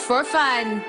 for fun.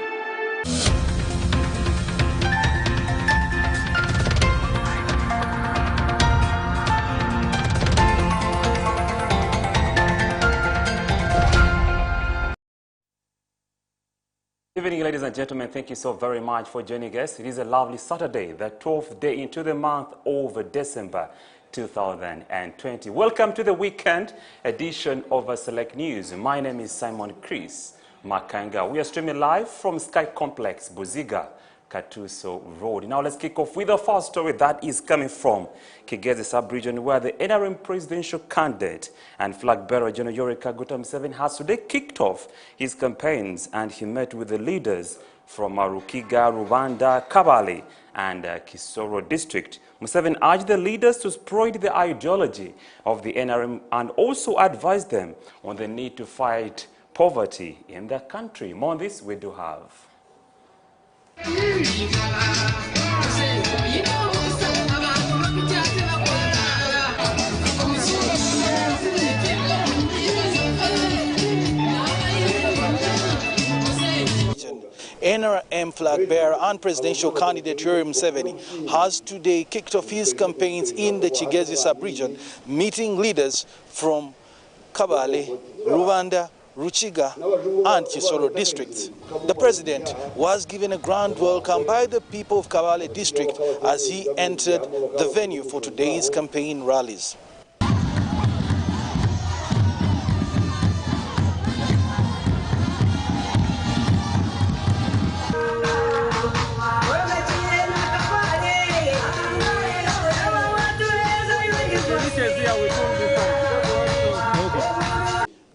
Good evening, ladies and gentlemen. Thank you so very much for joining us. It is a lovely Saturday, the 12th day into the month of December 2020. Welcome to the weekend edition of Select News. My name is Simon Chris Makanga. We are streaming live from Sky Complex, Buziga, Katuso Road. Now let's kick off with the first story that is coming from Kigezi sub-region, where the NRM presidential candidate and flag bearer General Yoweri Kaguta Museveni has today kicked off his campaigns, and he met with the leaders from Rukiga, Rwanda, Kabale and Kisoro district. Museveni urged the leaders to spread the ideology of the NRM and also advised them on the need to fight poverty in the country. More on this we do have. NRM flag bearer and presidential candidate Yoweri Museveni has today kicked off his campaigns in the Kigezi sub-region, meeting leaders from Kabale, Rwanda, Ruchiga and Kisoro districts. The president was given a grand welcome by the people of Kabale district as he entered the venue for today's campaign rallies.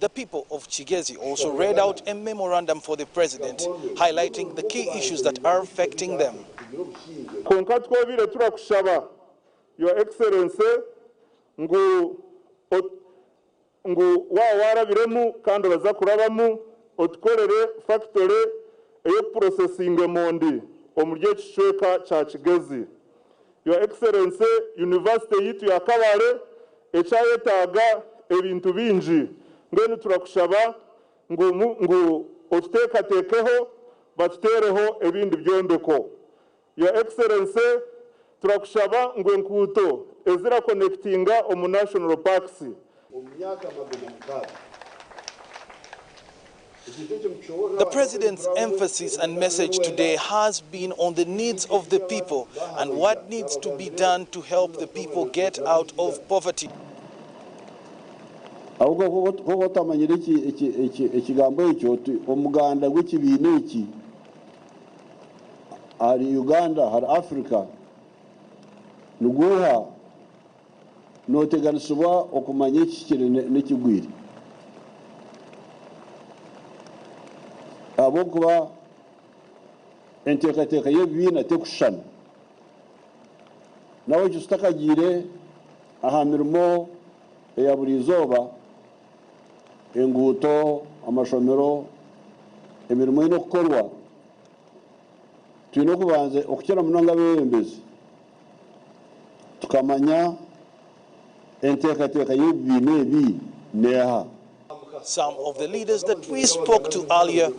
The people of Kigezi also read out a memorandum for the president, highlighting the key issues that are affecting them. Your Excellency, ngu wawara biremu kandi bazakurabamo otkolere factory eyo processing mondi omurye kishweka cha Kigezi. Your Excellency, University yitu ya Kabale echayetaga ebintu binji ngene turakushaba ngu otutekatekeho batutereho ebindi byondeko. Your Excellency, turakushaba ngu enkuto ezira connectinga omu national parks. The president's emphasis and message today has been on the needs of the people and what needs to be done to help the people get out of poverty. Ahubwo tamanyire ikigambo icyo omuganda w'ikibine iki hari Uganda hari Africa nuguha noteganisubwa okumanya ikikire n'ikigwiri abo kuba entekateka y'ebina tekushana nawe cyustakagire aha mirimo ya buri zoba enguto amashomero emirimo ino kukorwa twino kubanze okukira munanga bembezi tukamanya entekateka y'ebine ebi neha. Some of the leaders that we spoke to earlier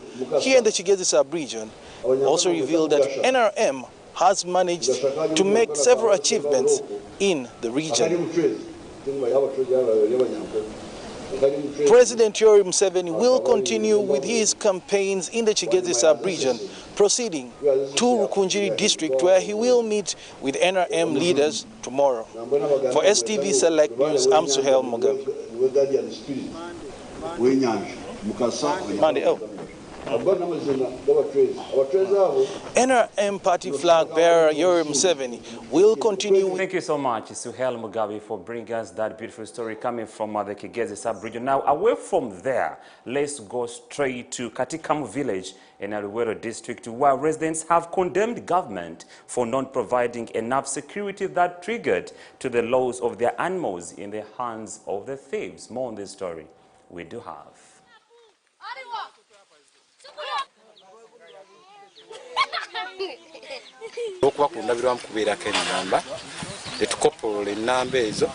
here in the Kigezi sub-region also revealed that NRM has managed to make several achievements in the region. President Yoweri Museveni will continue with his campaigns in the Kigezi sub-region, proceeding to Rukunjiri district where he will meet with NRM leaders tomorrow. For STV Select News, I'm Suhail Mugabe. NRM party flag bearer Yoweri Museveni will continue. Thank you so much, Suhail Mugabe, for bringing us that beautiful story coming from the Kigezi sub-region. Now, away from there, let's go straight to Katikamu village in Aruwero district, where residents have condemned government for not providing enough security that triggered to the loss of their animals in the hands of the thieves. More on this story we do have. Okubakundabirwa mukubeerako ennamba netukopolola ennamba ezo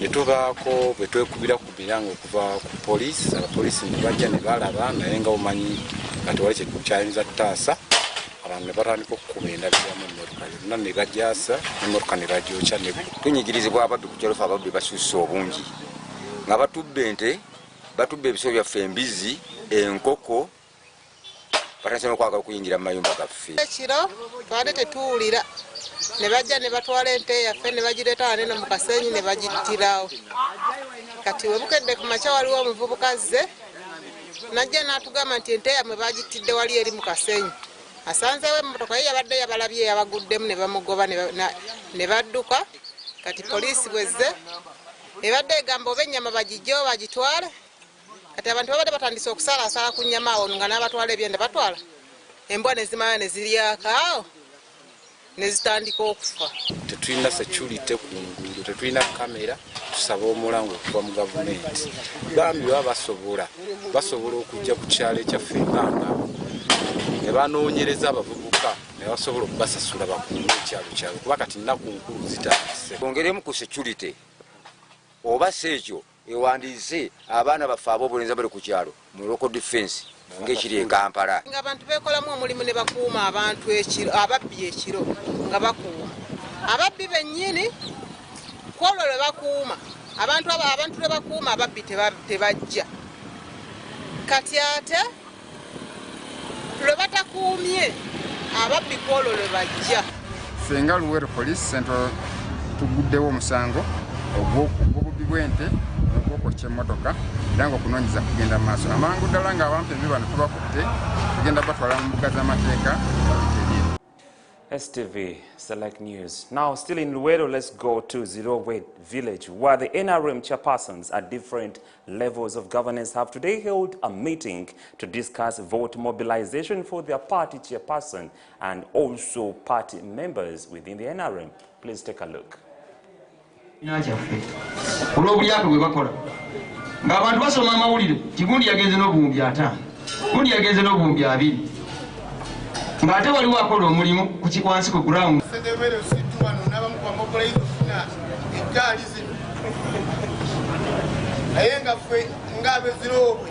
netubaako bwe twekubira nga okuva ku poliisi abapoliisi ne bajja ne balaba naye nga omanyi kati wali kyayinza ttaasa abantu ne batandika okukuba endabiramu emmotoka yonna ne bagyasa emmotoka ne bagyokya ne tunyigirizibwa ababbi ku kyalo ffe ababbi basusse obungi nga batubba ente batubba ebisolo byaffe embizi enkoko batasema okwagala okuyingira mu mayumba gaffe ekiro twali tetuwulira ne bajja ne batwala ente yaffe ne bagireeta wano eno mu Kasenyi ne bagittirawo kati we bukedde ku makya waliwo omuvubuka azze najja n'atugamba nti ente yammwe bagittidde wali eri mu Kasenyi asanzeewo emmotoka ye yabadde yabalabye yabaguddemu ne bamugoba ne badduka kati poliisi bwezze ebadde egamba oba ennyama bagijjo bagitwale kati abantu babadde batandise okusalaasala ku nnyama awo nga n'abatwala ebyende batwala embwa ne zimala ne ziryako awo ne zitandika okufa. Tetulina security ku nguudo, tetulina kamera, tusaba omulango okuva mu gavumenti bambi baba basobola okujja ku kyalo ekyaffe Uganda ne banoonyereza abavubuka ne basobola okubasasula bakuume ekyalo kuba kati nnaku nkulu zitandise. Bongeremu ku security oba sekyo ewandiise abaana baffe ab'obulenzi bali ku kyalo mu local defense ng'ekiri e Kampala. Abantu beekolamu omulimu ne bakuuma abantu ekiro ababbi ekiro nga bakuuma ababbi bennyini kwolwo lwe bakuuma abantu lwe bakuuma ababbi tebajja kati ate lwe batakuumye ababbi kwolwo lwe bajja. Fenga Luweero Police Central tuguddewo omusango ogw'obubbi bw'ente ogw'okwokya emmotoka era ng'okunoonyeza kugenda mu maaso amangu ddala ng'abantu ebyo bano tubakutte tugenda batwala mu mbuga z'amateeka. STV Select News. Now, still in Luweero, let's go to Zirowe village, where the NRM chairpersons at different levels of governance have today held a meeting to discuss vote mobilization for their party chairperson and also party members within the NRM. Please take a look. Ng'abantu basoma amawulire kigundi yagenze n'obuwumbi 5 gundi yagenze n'obuwumbi 2 ng'ate waliwo akola omulimu ku kikwansi ku ground. Naye nga ffe ng'abeziroobwe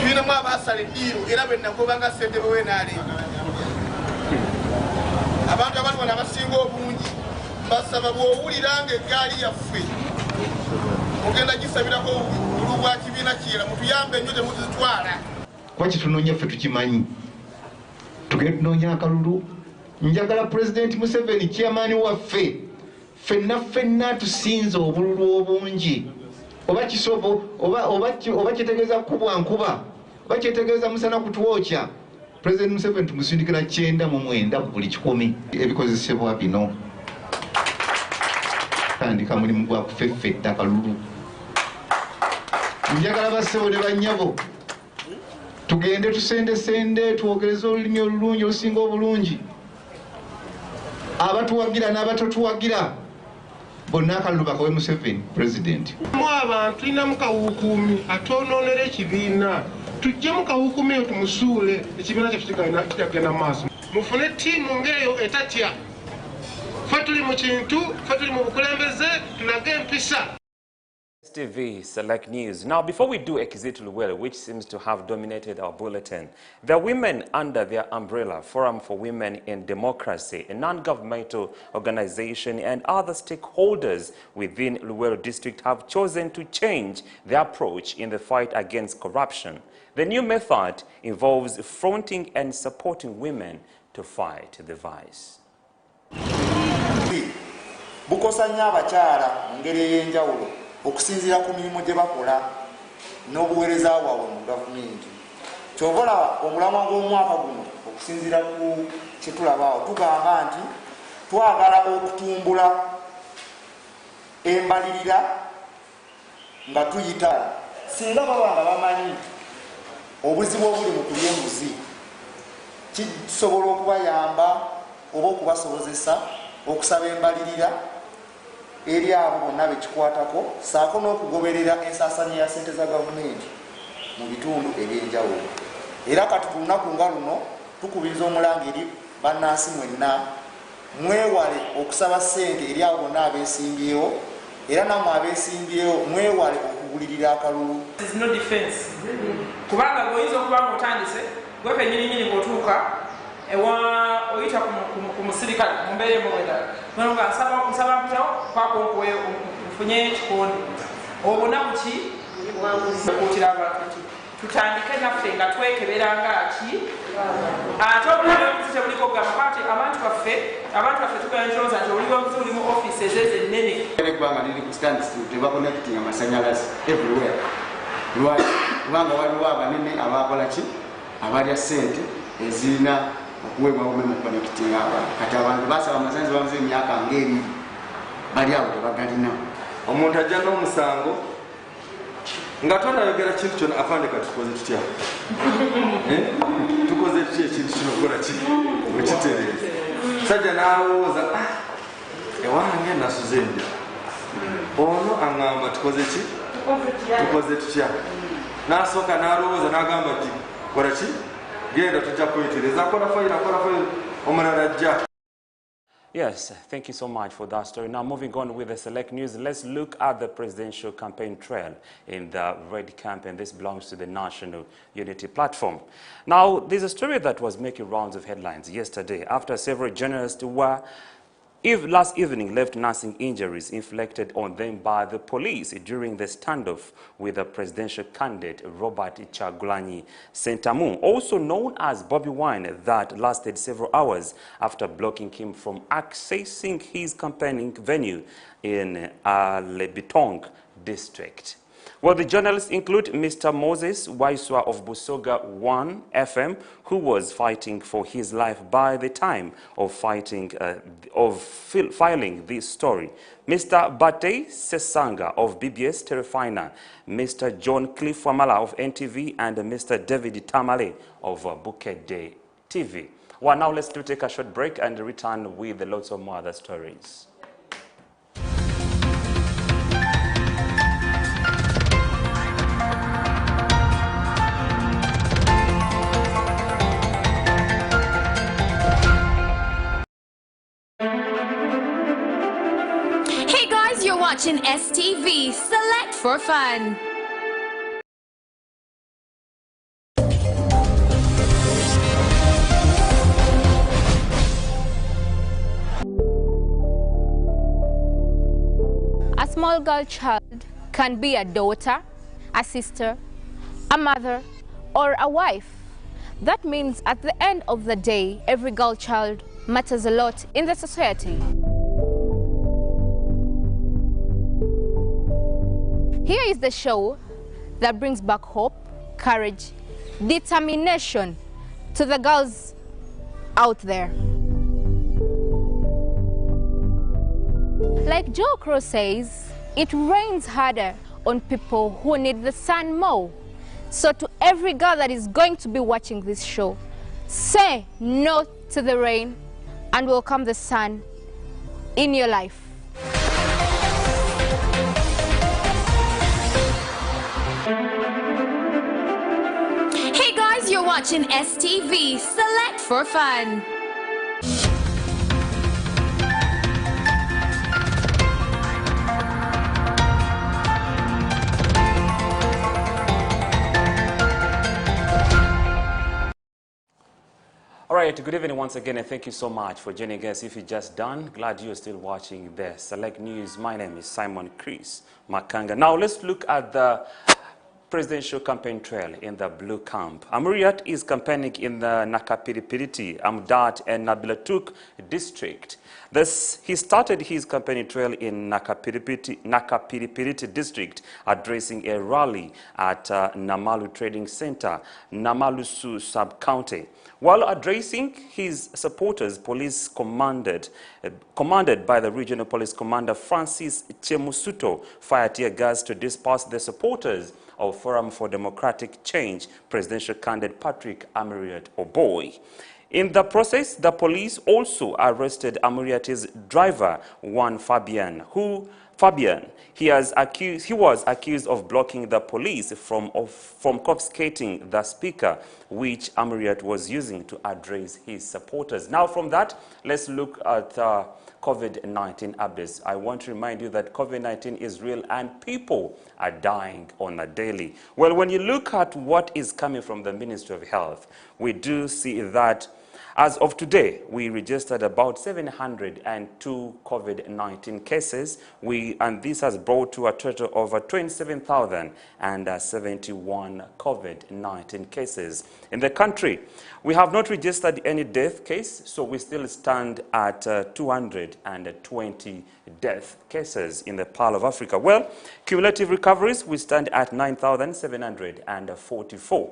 tulinamu abaasala eddiiro era be nagoba nga ssentebe w'enaalenga abantu abali wano abasinga obungi mbasaba bw'owulira ng'eggaali yaffe ogenda gisabirako obululu bwa kibiina kirala mutuyambe nnyo temuzitwala. Kuba kitunoonya ffe tukimanyi tugenda tunoonya akalulu. Njagala Pulezidenti Museveni chairman waffe ffenna tusinze obululu obungi oba kisobo oba kyetegeeza kubwa nkuba oba kyetegeeza musana kutwokya. Pulezidenti Museveni tumusindikira 9 ku buli 10 ebikozesebwa bino tandika mulimu gwa kufeffe akalulu. Njagala bassebo ne bannyabo tugende tusendesende twogereze olulimi olulungi olusinga obulungi abatuwagira n'abatotuwagira bonna akalulu bakawe Museveni President. Mu abantu tulinamu kawukuumi atwonoonera ekibiina tujjemu kawukuumi eyo tumusuule ekibiina kyaffe kitagenda mu maaso mufune ttiimu ng'eyo etatya ffe tuli mu kintu ffe tuli mu bukulembeze tulage empisa. STV Select News. Now, before we do exit Luweero, which seems to have dominated our bulletin, the women under their umbrella, Forum for Women in Democracy, a non-governmental organization, and other stakeholders within Luweero district have chosen to change their approach in the fight against corruption. The new method involves fronting and supporting women to fight the vice. Bukosanya abakyala mu ngeri ey'enjawulo okusinziira ku mirimu gye bakola n'obuweereza bwabwe mu gavumenti. Kyobola omulamwa gw'omwaka guno okusinziira ku kye tulabaawo tugamba nti twagala okutumbula embalirira nga tuyita singa baba nga bamanyi obuzibu obuli mu kulya embuzi kisobola okubayamba oba okubasobozesa okusaba embalirira eri abo bonna bekikwatako saako n'okugoberera ensaasanya ya ssente za gavumenti mu bitundu eby'enjawulo. Era kati ku lunaku nga luno tukubiriza omulanga eri bannansi mwenna mwewale okusaba ssente eri abo bonna abeesimbyewo era nammwe abeesimbyewo mwewale okugulirira akalulu. Is no defense. Kubanga goyinza okuba ng'otandise gwe kennyininyini bw'otuuka ewa oyita ku musirikale mu mbeera emubweda nga nsaba mpitawo kwakonkuwe nfunye ekikondi obwo nabuki okuutira abantu tutandike naffe nga twekeberanga ki ate obulabe obuzi tebuliko kugamba kati abantu baffe tugayanjooza nti oli mu offisi ezezo ennene eggwanga liri ku standstill tebakonekitinga amasanyalaze everywhere kubanga waliwo abanene abakola ki abalya ssente ezirina okuweebwa bume mu konekitinga abantu kati abantu basaba amasanyalaze bamaze emyaka ng'ebiri bali abo tebagalina. Omuntu ajja n'omusango nga tonayogera kintu kyona afandika tukoze tutya tukoze tutya ekintu kino okukola ki wekitereeza sajja n'alowooza ewange nasuze endya ono aŋŋamba tukoze ki tukoze tutya n'asooka n'alowooza n'agamba ti kola ki genda tujja kwetereza kola fayiro omulala ajja. Yes, thank you so much for that story. Now, moving on with the select news, let's look at the presidential campaign trail in the Red Camp, and this belongs to the National Unity Platform. Now, there's a story that was making rounds of headlines yesterday after several journalists were last evening left nursing injuries inflicted on them by the police during the standoff with the presidential candidate Robert Kyagulanyi Ssentamu, also known as Bobi Wine, that lasted several hours after blocking him from accessing his campaigning venue in Lebitong district. Well, the journalists include Mr. Moses Waiswa of Busoga 1 FM, who was fighting for his life by the time of filing this story, Mr. Bate Sesanga of BBS Terefina, Mr. John Cliff Wamala of NTV, and Mr. David Tamale of Bouquet Day TV. Well, now let's take a short break and return with lots of more other stories. You're watching STV Select for Fun. A small girl child can be a daughter, a sister, a mother, or a wife. That means at the end of the day, every girl child matters a lot in the society. Here is the show that brings back hope, courage, determination to the girls out there. Like Joe Crow says, it rains harder on people who need the sun more. So to every girl that is going to be watching this show, say no to the rain and welcome the sun in your life. Hey guys, you're watching STV Select for Fun. All right, good evening once again, and thank you so much for joining us. If you're just done, glad you're still watching the Select News. My name is Simon Chris Makanga. Now let's look at the presidential campaign trail in the Blue Camp. Amuriat is campaigning in the Nakapiripiriti, Amdat, and Nabilatuk district. He started his campaign trail in Nakapiripiriti district, addressing a rally at Namalu Trading Center, Namalusu sub-county. While addressing his supporters, police commanded by the regional police commander Francis Chemusuto fired tear gas to disperse the supporters of Forum for Democratic Change presidential candidate Patrick Amuriat Oboy. In the process, the police also arrested Amuriat's driver, Juan Fabian, who Fabian. He was accused of blocking the police from confiscating the speaker, which Amuriat was using to address his supporters. Now from that, let's look at COVID-19 updates. I want to remind you that COVID-19 is real and people are dying on a daily. Well, when you look at what is coming from the Ministry of Health, we do see that as of today, we registered about 702 COVID-19 cases, and this has brought to a total of 27,071 COVID-19 cases in the country. We have not registered any death case, so we still stand at 220 death cases in the Pearl of Africa. Well, cumulative recoveries, we stand at 9,744.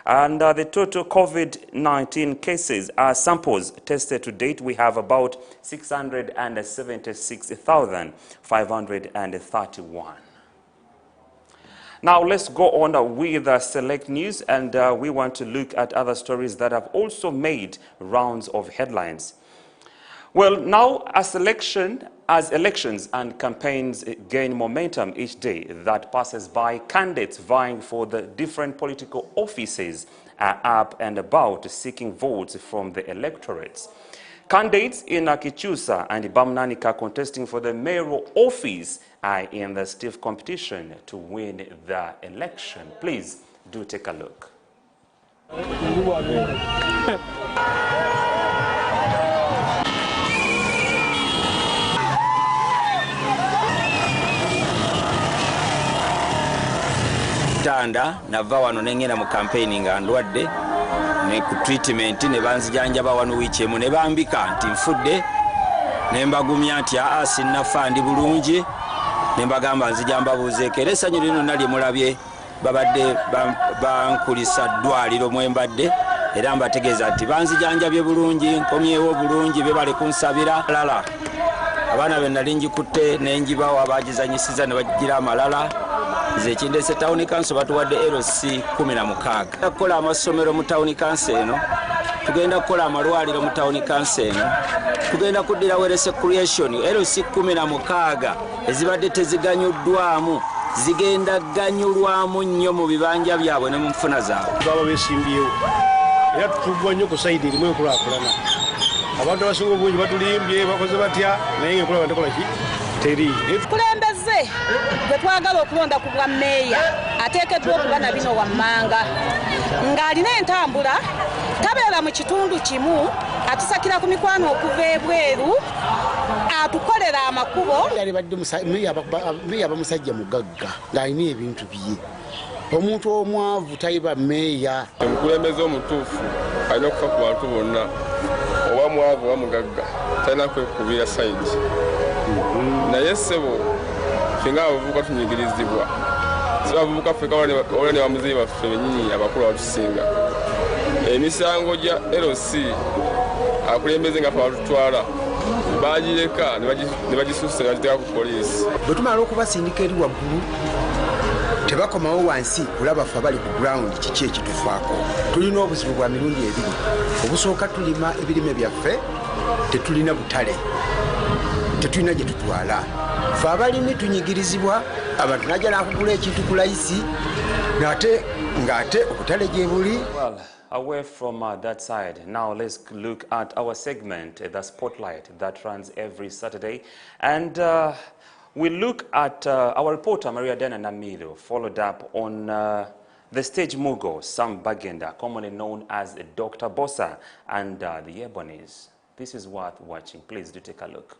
And the total COVID-19 cases samples tested to date, we have about 676,531. Now let's go on with select news, and we want to look at other stories that have also made rounds of headlines. Well, now as elections and campaigns gain momentum each day that passes by, candidates vying for the different political offices are up and about seeking votes from the electorates. Candidates in Kichusa and Bamnanika contesting for the mayoral office are in the stiff competition to win the election. Please do take a look. Tanda nava wano nengena mu campaigning nga ndwadde ne ku treatment ne banzijanjaba wano wiikyemu ne bambika nti nfudde ne mbagumya nti sinnafa ndi bulungi ne mbagamba nzija mbabuuzeeko era essanyu lino nalye mulabye babadde bankulisa ddwaliro mwe mbadde era mbategeeza nti banzijanjabye bulungi nkomyewo bulungi bebale kunsabira lala abaana be nali njikutte ne njibawo abagizanyisiza ne bagira amalala nze kindese town council batuwadde LC 16 kukola amasomero mu town council eno tugenda kukola amalwaliro mu town council eno tugenda kuddira werese creation LC 16 ezibadde teziganyuddwamu zigenda ganyulwamu nnyo mu bibanja byabwe ne mu nfuna zaabwe baba besimbyewo era tutugwa nnyo ku sayidi erimu enkulaakulana abantu abasinga obungi batulimbye bakoze batya naye ngaenkulaakulana tekola ki teri kulembeze gwe twagala okulonda ku bwa meeya ateekeddwa okuba na bino wammanga ng'alina entambula tabeera mu kitundu kimu atusakira ku mikwano okuva ebweru atukolera amakubo meeya bamusajja mugagga ng'alina ebintu bye omuntu omwavu tayiba meeya omukulembeze omutuufu alina okufa ku bantu bonna oba mwavu oba mugagga talina kwekubira sayidi naye ssebo fenga abavubuka tunyigirizibwa sibavubuka ffe kawala ne bamuzeeyi baffe bennyini abakulu abatusinga emisango gya LC akulembeze nga fe batutwala bagireka ne bagisusa ne bagiteeka ku poliisi bwe tumala okubasindika eri waggulu tebakomawo wansi kulaba ffe bali ku ground kiki ekitufaako tulina obuzibu bwa mirundi ebiri obusooka tulima ebirime byaffe tetulina butale tetulina gye tutwala ffe abalimi tunyigirizibwa abantu najja nakugula ekintu ku layisi ng'ate obutale gye buli. Away from that side, now let's look at our segment, the Spotlight, that runs every Saturday. And we look at our reporter, Maria Dana Namido, followed up on the stage mogul, Sam Bagenda, commonly known as Dr. Bossa, and the Ebonies. This is worth watching. Please do take a look.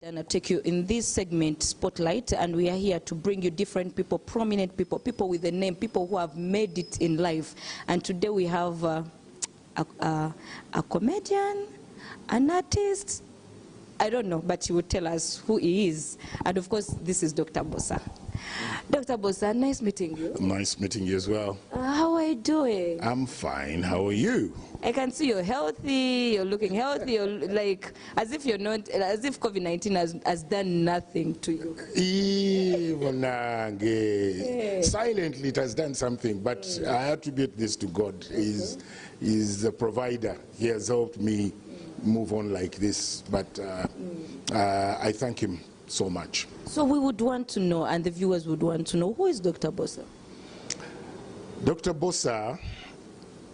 And I'll take you in this segment, Spotlight, and we are here to bring you different people, prominent people, people with a name, people who have made it in life. And today we have a comedian, an artist, I don't know, but he will tell us who he is. And of course, this is Dr. Bosa. Dr. Bosa, nice meeting you. Nice meeting you as well. How are you doing? I'm fine. How are you? I can see you're healthy, you're looking healthy, you're like, as if you're not, as if COVID-19 has done nothing to you. Silently it has done something, but I attribute this to God. He's the provider. He has helped me move on like this, but I thank him so much. So we would want to know, and the viewers would want to know, who is Dr. Bosa? Dr. Bosa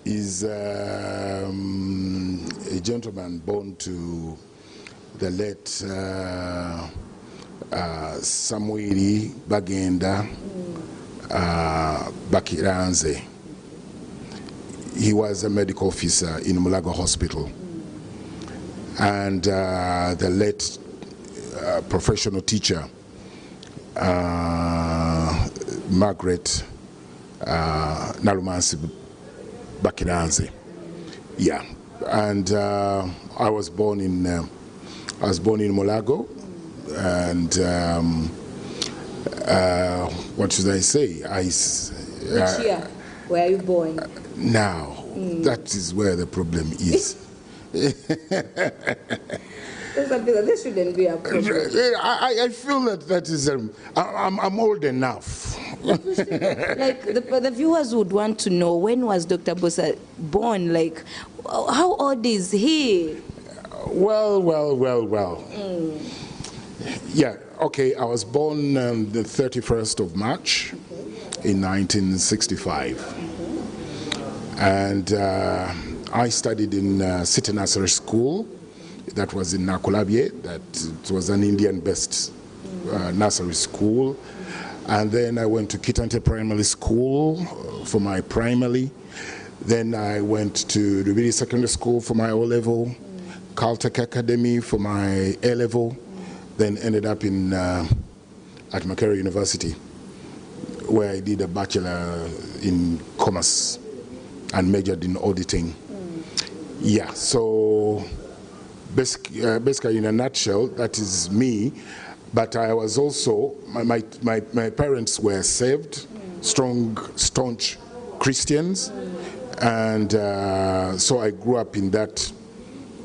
is a gentleman born to the late Samueli Bagenda Bakiranze. He was a medical officer in Mulago Hospital. And the late professional teacher, Margaret Nalumansi Bakiranze. Yeah, and I was born in Mulago, and what should I say? Which year were you born? Now, that is where the problem is. This shouldn't be a problem. I feel that is I'm old enough. Like the viewers would want to know, when was Dr. Bosa born? Like, how old is he? Well. Yeah, okay, I was born the 31st of March in 1965. And I studied in City Nursery School. That was in Nakulabye. It was an Indian-based nursery school. And then I went to Kitante Primary School for my primary. Then I went to Rubiri Secondary School for my O-level, Caltech Academy for my A-level, then ended up at Makerere University, where I did a bachelor in commerce and majored in auditing. Yeah, so basically in a nutshell, that is me. But I was also, my parents were saved, staunch Christians, and so I grew up in that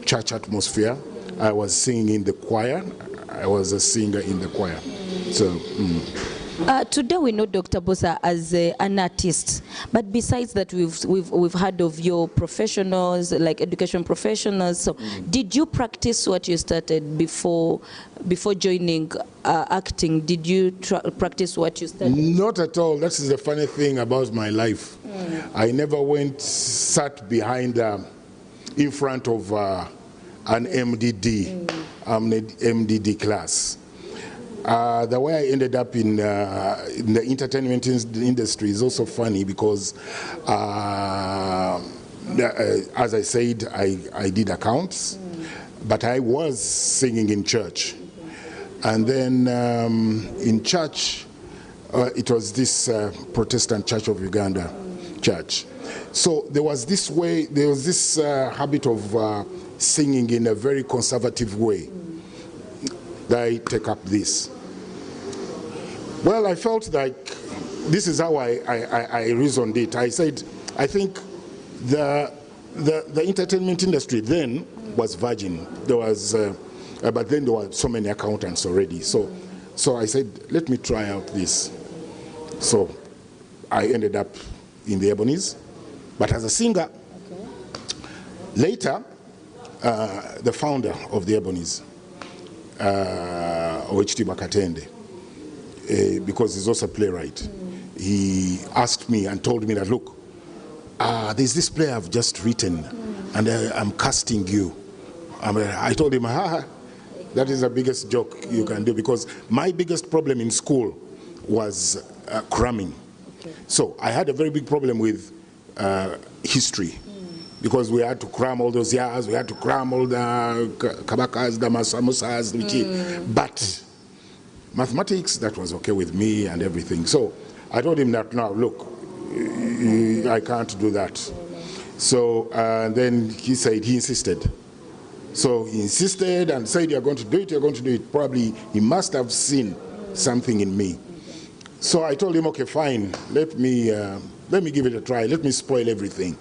church atmosphere. I was singing in the choir. I was a singer in the choir. So. Today we know Dr. Bosa as an artist, but besides that, we've heard of your professionals, like education professionals. So, did you practice what you started before joining acting? Did you practice what you studied? Not at all. That is the funny thing about my life. I never sat behind, in front of an MDD, MDD class. The way I ended up in the entertainment industry is also funny because, as I said, I did accounts, but I was singing in church. And then in church, it was this Protestant Church of Uganda church. So there was this habit of singing in a very conservative way. I take up this. Well, I felt like this is how I reasoned it. I said, I think the entertainment industry then was virgin. There was, but then there were so many accountants already. So I said, let me try out this. So I ended up in the Ebonies, but as a singer. Okay. Later, the founder of the Ebonies, Oichiti Bakatende, because he's also a playwright, he asked me and told me that, look, there's this play I've just written, and I'm casting you. I told him, that is the biggest joke you can do, because my biggest problem in school was cramming. Okay. So I had a very big problem with history. Because we had to cram all those years, we had to cram all the kabakas, the masamusas, but mathematics, that was okay with me and everything. So I told him that, now look, I can't do that. So then he said, he insisted. So he insisted and said, you're going to do it, you're going to do it. Probably he must have seen something in me. So I told him, okay, fine, let me give it a try, let me spoil everything.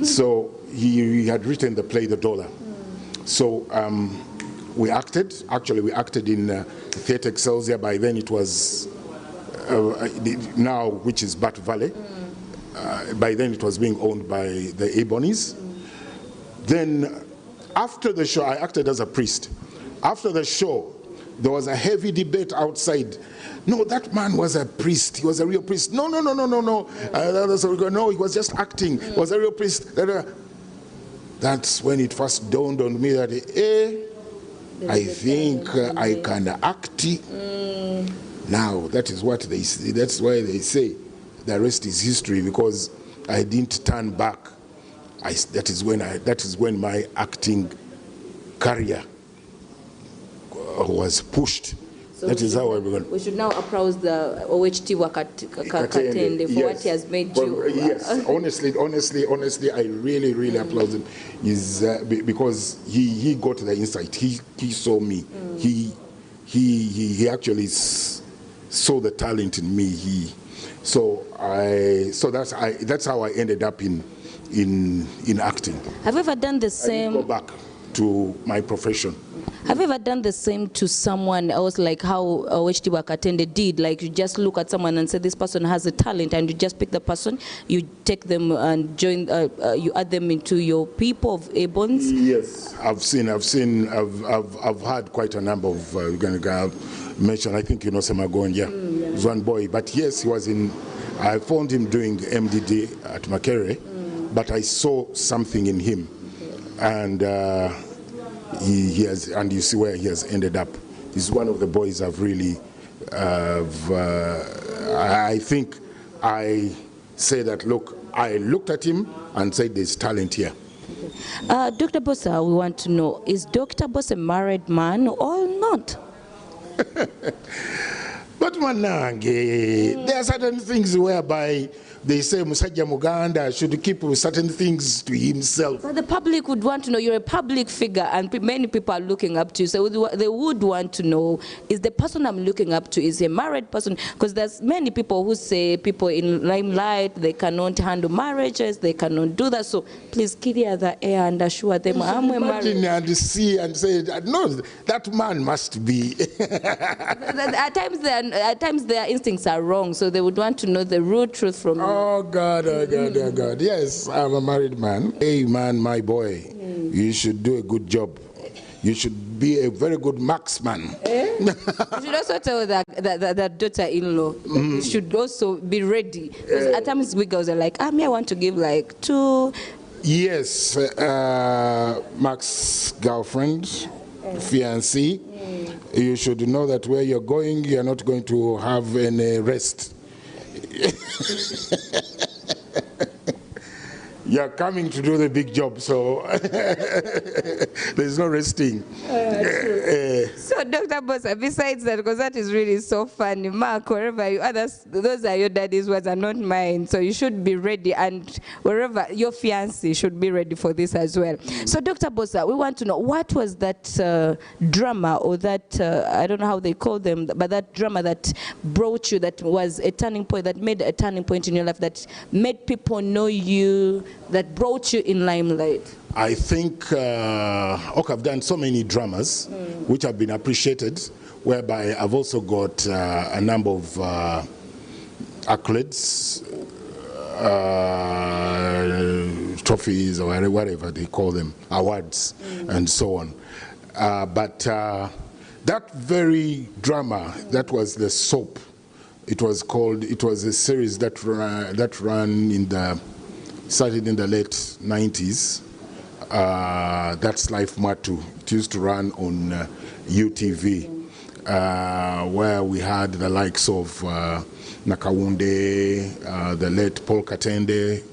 So he had written the play The Dollar. So we acted in Theatre Excelsior. By then it was, now which is Bat Valley. By then it was being owned by the Ebonies. Then after the show, I acted as a priest. After the show, there was a heavy debate outside. No, that man was a priest. He was a real priest. No. No, he was just acting. He was a real priest. That's when it first dawned on me that, I think I can act. Now, that is what they say. That's why they say the rest is history, because I didn't turn back. That is when my acting career was pushed. So that is how I began. We should now appraise the OHT Wakatende for what he has made you. Yes, honestly, I really applaud him. Because he got the insight. He saw me. He actually saw the talent in me. So that's how I ended up in acting. Have you ever done the same? I go back to my profession. Have you ever done the same to someone else, like how OHT Wakatende did? Like you just look at someone and say this person has a talent, and you just pick the person, you take them and join, you add them into your people of Ebons? Yes, I've had quite a number of mention. I think you know Semagonja. There's one boy, but yes, he was in. I found him doing MDD at Makerere, but I saw something in him, and. He has, and you see where he has ended up. He's one of the boys I've really, I think I say that, look, I looked at him and said there's talent here. Dr. Bosa, we want to know, is Dr. Bosa a married man or not? But Manange, there are certain things whereby they say Musajja Muganda should keep certain things to himself. But the public would want to know, you're a public figure and many people are looking up to you, so they would want to know, is the person I'm looking up to, is he a married person? Because there's many people who say people in limelight, they cannot handle marriages, they cannot do that, so please clear the air and assure them I'm a married. And see and say, no, that man must be. At times their instincts are wrong, so they would want to know the real truth from you. Oh God. Yes, I'm a married man. Hey man, my boy, you should do a good job. You should be a very good marksman. You should also tell that daughter-in-law you should also be ready. Because at times we girls are like, I want to give like 2. Yes, Mark's girlfriend, fiancé. You should know that where you're going, you're not going to have any rest. You're coming to do the big job, so there's no resting. So, Dr. Bosa, besides that, because that is really so funny, Mark, wherever you others, those are your daddy's words and not mine, so you should be ready, and wherever your fiancé should be ready for this as well. So, Dr. Bosa, we want to know, what was that drama, or that, I don't know how they call them, but that drama that brought you, that was a turning point, that made a turning point in your life, that made people know you, that brought you in limelight? I think, I've done so many dramas which have been appreciated, whereby I've also got a number of accolades, trophies, or whatever they call them, awards, and so on. But that very drama, that was the soap. It was a series that ran started in the late 90s. That's Life Matu. It used to run on UTV, where we had the likes of Nakawunde, the late Paul Katende,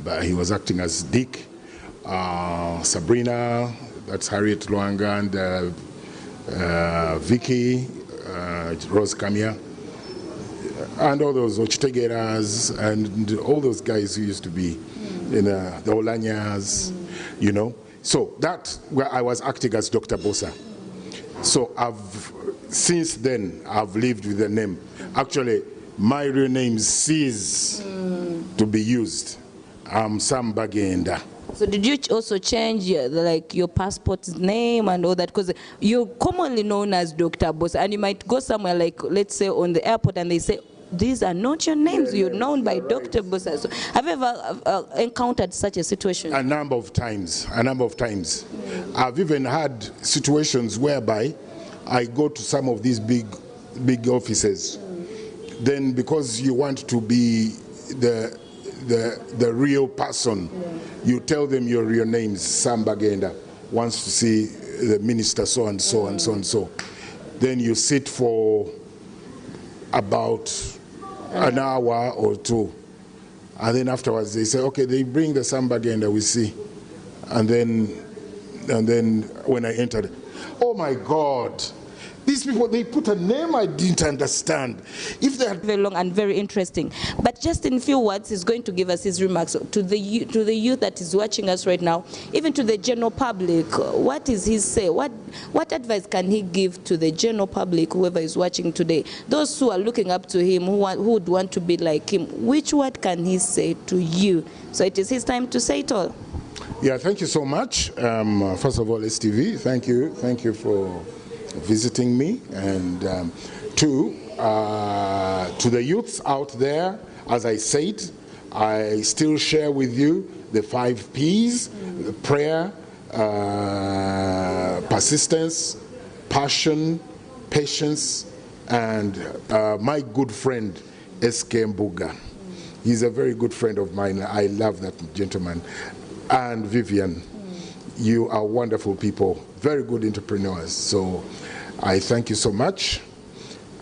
but he was acting as Dick, Sabrina, that's Harriet Luanga, and Vicky, Rose Kamia, and all those Ochitegeras, and all those guys who used to be in the Olanyas, you know. So that where I was acting as Dr. Bosa. So since then I've lived with the name. Actually, my real name ceased to be used. I'm Sam Bagenda. So did you also change your passport's name and all that? Because you're commonly known as Dr. Bosa, and you might go somewhere like, let's say, on the airport, and they say, these are not your names. You're known by Dr. Bosa. So have you ever encountered such a situation? A number of times. I've even had situations whereby I go to some of these big offices. Then because you want to be the real person, you tell them your real names. Sam Bagenda wants to see the minister so and so and so and so. Then you sit for about an hour or two, and then afterwards they say, okay, they bring the Sam Bagenda, we see. And then when I entered, oh my God, these people, they put a name I didn't understand. If they had very long and very interesting, but just in few words, he's going to give us his remarks to the youth that is watching us right now, even to the general public. What is his say? What advice can he give to the general public, whoever is watching today, those who are looking up to him, who would want to be like him? Which word can he say to you? So it is his time to say it all. Yeah, thank you so much. First of all, STV, thank you for visiting me, and to the youths out there, as I said, I still share with you the 5 P's: prayer, persistence, passion, patience, and my good friend S.K. Mbuga. He's a very good friend of mine. I love that gentleman. And Vivian, you are wonderful people, very good entrepreneurs. So I thank you so much,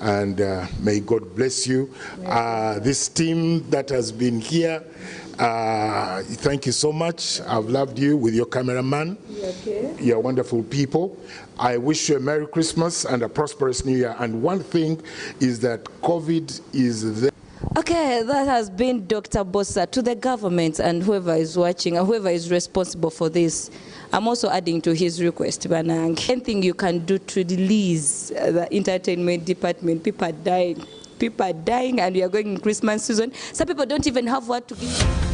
and may God bless you. This team that has been here, thank you so much. I've loved you with your cameraman. Okay. You're wonderful people. I wish you a Merry Christmas and a prosperous New Year. And one thing is that COVID is there. Okay, that has been Dr. Bosa. To the government and whoever is watching and whoever is responsible for this, I'm also adding to his request, Banang, anything you can do to release the entertainment department. People are dying, and we are going in Christmas season. Some people don't even have what to give.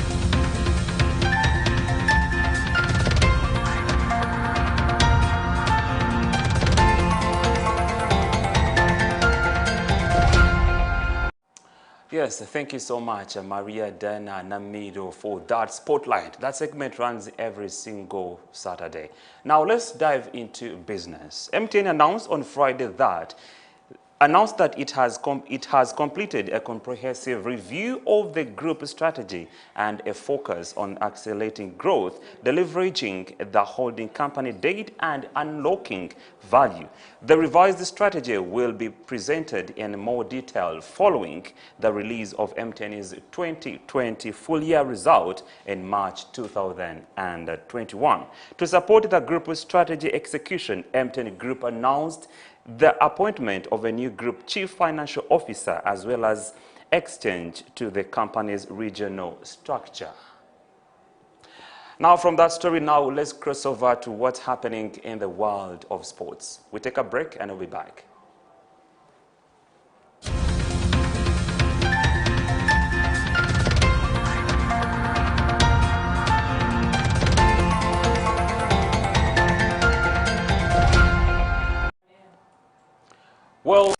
Yes, thank you so much, Maria Dana Namido, for that spotlight. That segment runs every single Saturday. Now let's dive into business. MTN announced on Friday that it has completed a comprehensive review of the group strategy and a focus on accelerating growth, leveraging the holding company data and unlocking value. The revised strategy will be presented in more detail following the release of MTN's 2020 full-year result in March 2021. To support the group strategy execution, MTN Group announced the appointment of a new group chief financial officer as well as exchange to the company's regional structure. Now from that story, now let's cross over to what's happening in the world of sports. We take a break and we'll be back. Well,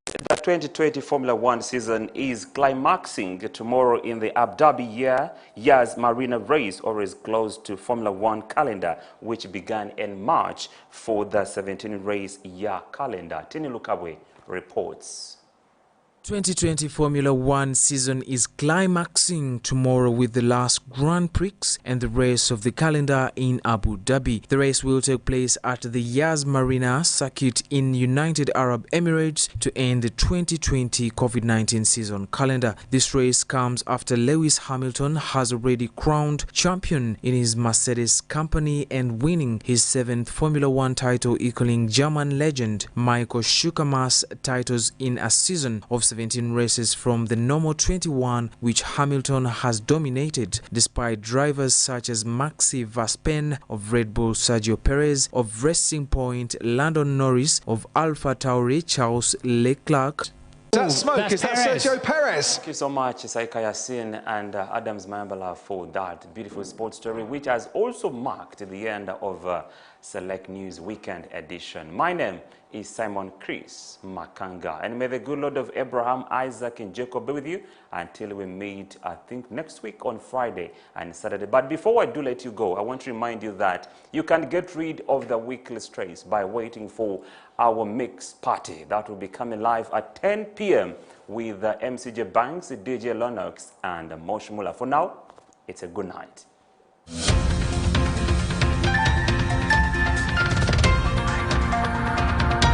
the 2020 Formula One season is climaxing tomorrow in the Abu Dhabi Yas Marina race, or is close to Formula One calendar, which began in March for the 17-race year calendar. Tini Lukawe reports. 2020 Formula One season is climaxing tomorrow with the last Grand Prix and the race of the calendar in Abu Dhabi. The race will take place at the Yas Marina circuit in United Arab Emirates to end the 2020 COVID-19 season calendar. This race comes after Lewis Hamilton has already crowned champion in his Mercedes company and winning his 7th Formula One title, equaling German legend Michael Schumacher's titles in a season of 17 races from the normal 21 which Hamilton has dominated, despite drivers such as Maxi Verstappen of Red Bull, Sergio Perez of Racing Point, Lando Norris of Alpha Tauri, Charles Leclerc. That smoke, is that Sergio Perez? Thank you so much, Saika Yasin and Adams Mambala, for that beautiful sports story, which has also marked the end of Select News Weekend edition. My name is Simon Chris Makanga, and may the good Lord of Abraham, Isaac, and Jacob be with you until we meet, I think, next week on Friday and Saturday. But before I do let you go, I want to remind you that you can get rid of the weekly stress by waiting for our mix party that will be coming live at 10 p.m. with MCJ Banks, DJ Lennox, and Mosh Muller. For now, it's a good night.